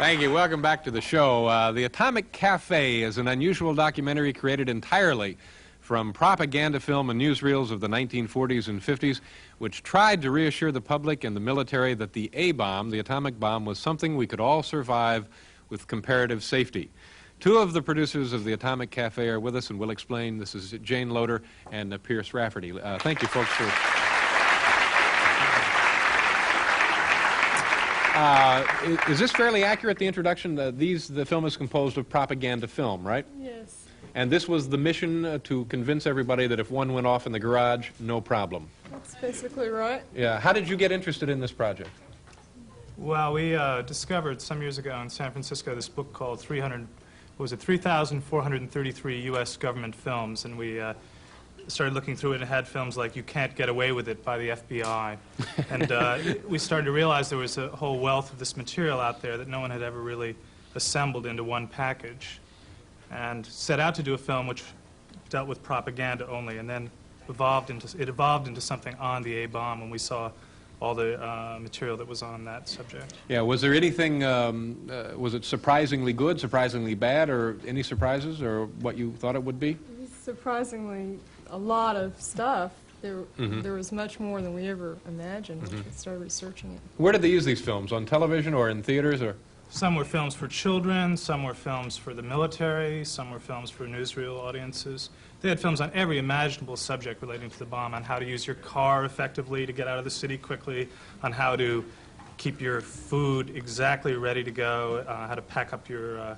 Thank you. Welcome back to the show. The Atomic Cafe is an unusual documentary created entirely from propaganda film and newsreels of the 1940s and 50s, which tried to reassure the public and the military that the A-bomb, the atomic bomb, was something we could all survive with comparative safety. Two of the producers of the Atomic Cafe are with us, and we'll explain. This is Jayne Loader and Pierce Rafferty. Thank you, folks, for... is this fairly accurate, the introduction? The film is composed of propaganda film, right? Yes. And this was the mission to convince everybody that if one went off in the garage, no problem. That's basically right. Yeah. How did you get interested in this project? Well, we discovered some years ago in San Francisco this book called 3,433 U.S. government films, and we started looking through it, and it had films like You Can't Get Away With It by the FBI. And we started to realize there was a whole wealth of this material out there that no one had ever really assembled into one package, and set out to do a film which dealt with propaganda only, and then evolved into something on the A-bomb when we saw all the material that was on that subject. Yeah, was there anything, was it surprisingly good, surprisingly bad, or any surprises, or what you thought it would be? It was surprisingly a lot of stuff. There was much more than we ever imagined when we started researching it. Where did they use these films? On television or in theaters? Or? Some were films for children, some were films for the military, some were films for newsreel audiences. They had films on every imaginable subject relating to the bomb, on how to use your car effectively to get out of the city quickly, on how to keep your food exactly ready to go, how to pack up the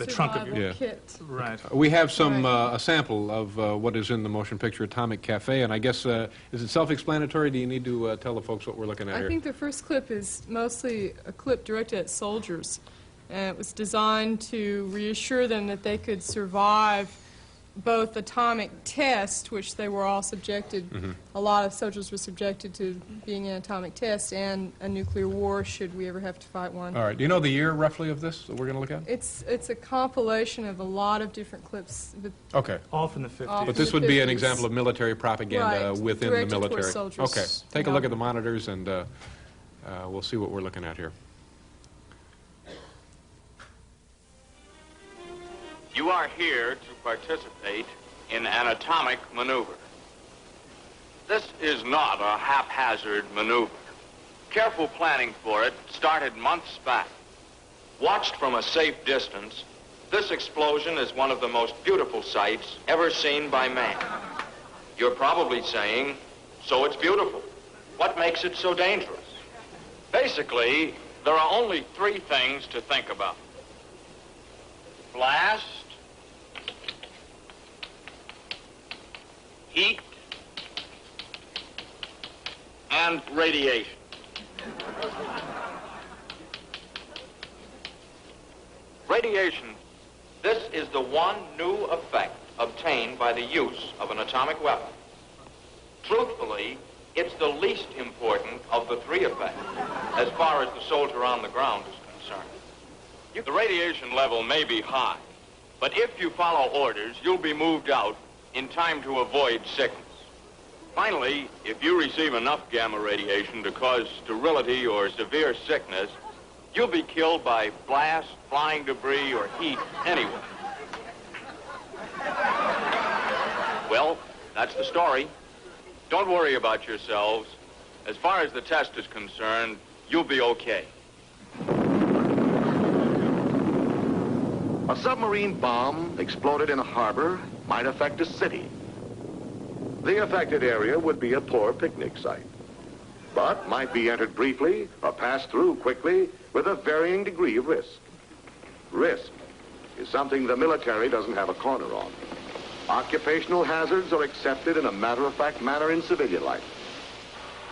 trunk of your kit. Right. We have some a sample of what is in the motion picture Atomic Cafe, and I guess is it self-explanatory? Do you need to tell the folks what we're looking at here? I think the first clip is mostly a clip directed at soldiers, and it was designed to reassure them that they could survive both atomic tests, which they were all subjected, a lot of soldiers were subjected to being in atomic tests, and a nuclear war should we ever have to fight one. All right. Do you know the year roughly of this that we're going to look at? It's a compilation of a lot of different clips. Okay. All from the 50s. But this would be an example of military propaganda within the military. Soldiers. Okay. Take a look at the monitors, and we'll see what we're looking at here. You are here to participate in an atomic maneuver. This is not a haphazard maneuver. Careful planning for it started months back. Watched from a safe distance, this explosion is one of the most beautiful sights ever seen by man. You're probably saying, so it's beautiful. What makes it so dangerous? Basically, there are only three things to think about. Blast, heat, and radiation. Radiation, this is the one new effect obtained by the use of an atomic weapon. Truthfully, it's the least important of the three effects as far as the soldier on the ground is concerned. The radiation level may be high, but if you follow orders, you'll be moved out in time to avoid sickness. Finally, if you receive enough gamma radiation to cause sterility or severe sickness, you'll be killed by blast, flying debris, or heat anyway. Well, that's the story. Don't worry about yourselves. As far as the test is concerned, you'll be okay. A submarine bomb exploded in a harbor might affect a city. The affected area would be a poor picnic site, but might be entered briefly or passed through quickly with a varying degree of risk. Risk is something the military doesn't have a corner on. Occupational hazards are accepted in a matter-of-fact manner in civilian life.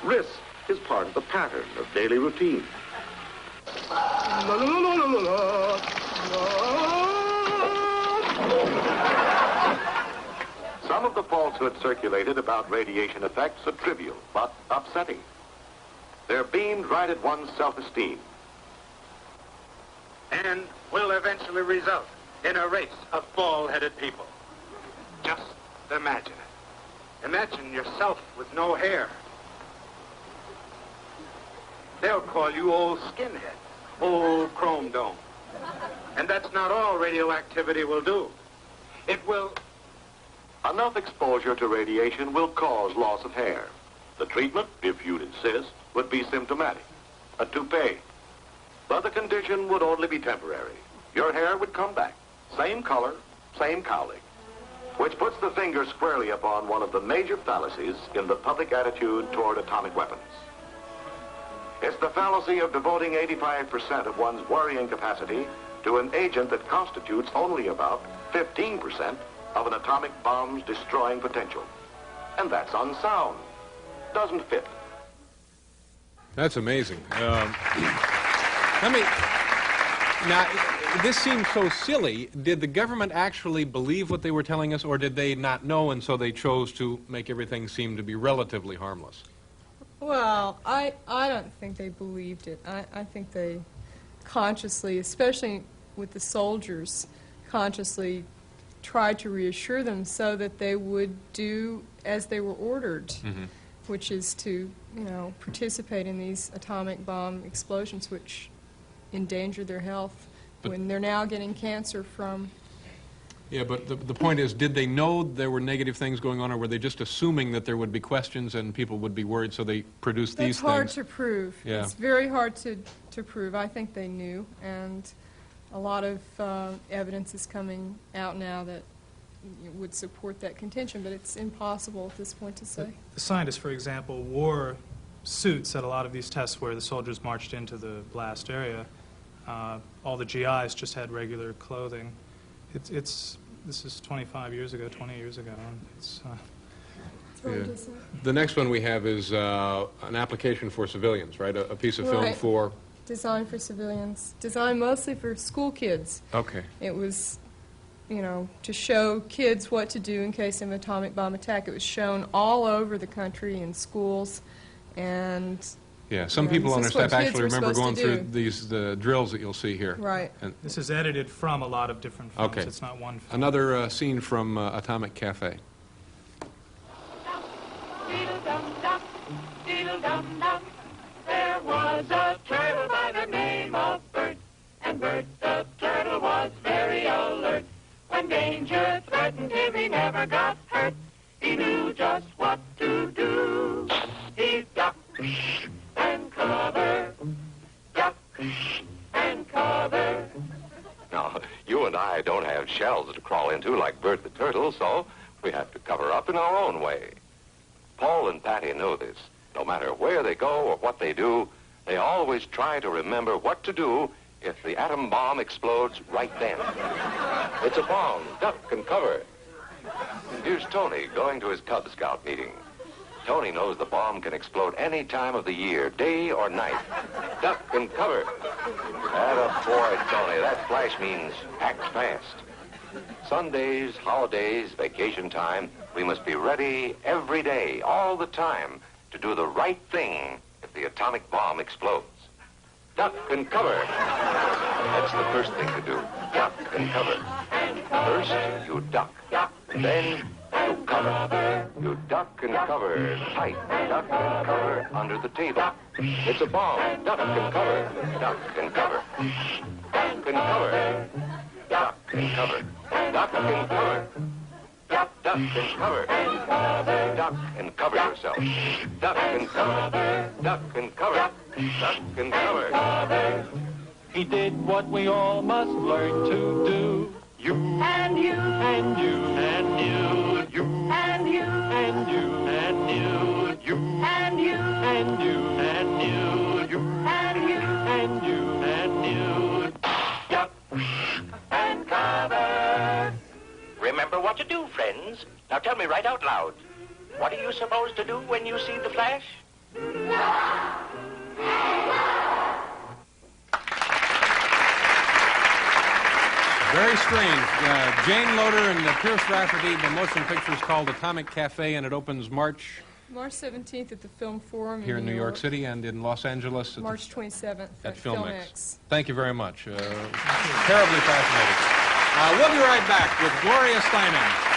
Risk is part of the pattern of daily routine. Some of the falsehoods circulated about radiation effects are trivial, but upsetting. They're beamed right at one's self-esteem. And will eventually result in a race of bald-headed people. Just imagine it. Imagine yourself with no hair. They'll call you old skinhead. old chrome dome. And that's not all radioactivity will do. It will... Enough exposure to radiation will cause loss of hair. The treatment, if you'd insist, would be symptomatic. A toupee. But the condition would only be temporary. Your hair would come back. Same color, same cowlick. Which puts the finger squarely upon one of the major fallacies in the public attitude toward atomic weapons. It's the fallacy of devoting 85% of one's worrying capacity to an agent that constitutes only about 15% of an atomic bomb's destroying potential. And that's unsound. Doesn't fit. That's amazing. Now, this seems so silly. Did the government actually believe what they were telling us, or did they not know, and so they chose to make everything seem to be relatively harmless? Well, I don't think they believed it. I think they consciously, especially with the soldiers, consciously tried to reassure them so that they would do as they were ordered, which is to, participate in these atomic bomb explosions, which endanger their health when they're now getting cancer from... Yeah, but the point is, did they know there were negative things going on, or were they just assuming that there would be questions and people would be worried, so they produced these things? That's hard to prove. Yeah. It's very hard to prove. I think they knew, and a lot of evidence is coming out now that would support that contention, but it's impossible at this point to say. The scientists, for example, wore suits at a lot of these tests where the soldiers marched into the blast area. All the GIs just had regular clothing. This is 25 years ago, 20 years ago. It's hard to say. The next one we have is an application for civilians, right? A piece of film Right. for... Designed for civilians. Designed mostly for school kids. Okay. It was, to show kids what to do in case of an atomic bomb attack. It was shown all over the country in schools, and... Yeah, some people on our this is what staff kids actually were remember going supposed to through these drills that you'll see here. Right. And This is edited from a lot of different films. Okay. It's not one film. another scene from Atomic Cafe. Diddle-dum-dum, diddle-dum-dum. There was a turtle by the name of Bert, and Bert the turtle was very alert. When danger threatened him, he never got hurt. He knew just what to do. He ducked and cover, duck and cover. Now, you and I don't have shells to crawl into like Bert the Turtle, so we have to cover up in our own way. Paul and Patty know this. No matter where they go or what they do, they always try to remember what to do if the atom bomb explodes right then. It's a bomb. Duck and cover. Here's Tony going to his Cub Scout meeting. Tony knows the bomb can explode any time of the year, day or night. Duck and cover. Attaboy, Tony. That flash means act fast. Sundays, holidays, vacation time, we must be ready every day, all the time, to do the right thing if the atomic bomb explodes. Duck and cover. That's the first thing to do. Duck and cover. First, you duck. Then, you cover. You duck and cover tight. Duck and cover under the table. It's a bomb. Duck and cover. Duck and cover. Duck and cover. Duck and cover. Duck and cover. Duck and cover. Duck and cover yourself. Duck and cover. Duck and cover. Duck and cover. He did what we all must learn to do. You And you, And you, and you, you and you, and you, and you, you and you, and you, and you, you and you, and you, and you. duck and cover. Remember what to do, friends. Now tell me right out loud. What are you supposed to do when you see the flash? Very strange. Jayne Loder and Pierce Rafferty. The motion picture is called Atomic Cafe, and it opens March 17th at the Film Forum here in New York City and in Los Angeles at, March 27th at at Filmex. Thank you very much. Terribly fascinating. We'll be right back with Gloria Steinem.